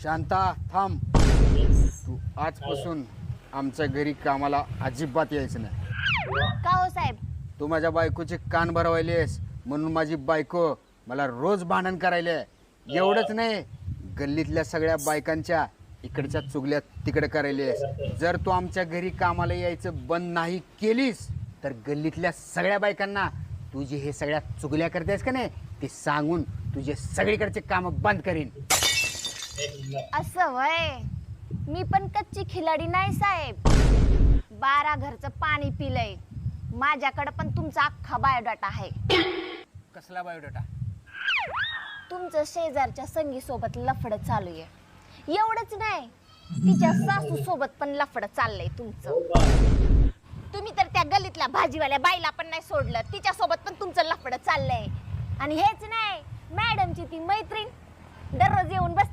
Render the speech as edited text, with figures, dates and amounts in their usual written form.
शांता थांब. तू आजपासून आमच्या घरी कामाला अजिबात यायचं नाही. का हो साहेब? तू माझ्या बायकोचे कान भरवायलेस म्हणून माझी बायको मला रोज भांडण करायले. एवढंच नाही, गल्लीतल्या सगळ्या बायकांच्या इकडच्या चुगल्या तिकडे करायलेस. जर तू आमच्या घरी कामाला यायचं बंद नाही केलीस तर गल्लीतल्या सगळ्या बायकांना तू जे हे सगळ्या चुगल्या करतेस का नाही ते सांगून तुझे सगळीकडचे काम बंद करीन. असं वय? मी पण कच्ची खिलाडी नाही साहेब. 12 घरचं पाणी पिलंय. माझ्याकडे पण तुमचा अख्खा बायोडाटा आहे. कसला बायोडाटा? तुमचं शेजारच्या संगी सोबत लफडं चालू आहे. एवढंच नाही, तिच्या सासू सोबत पण लफडं चाललंय तुमचं. तुम्ही तर त्या गल्लीतल्या भाजीवाल्या बाईला पण नाही सोडलं, तिच्या सोबत पण तुमचं लफडं चाललंय. आणि हेच नाही, मॅडमची ती मैत्रीण दररोज येऊन बस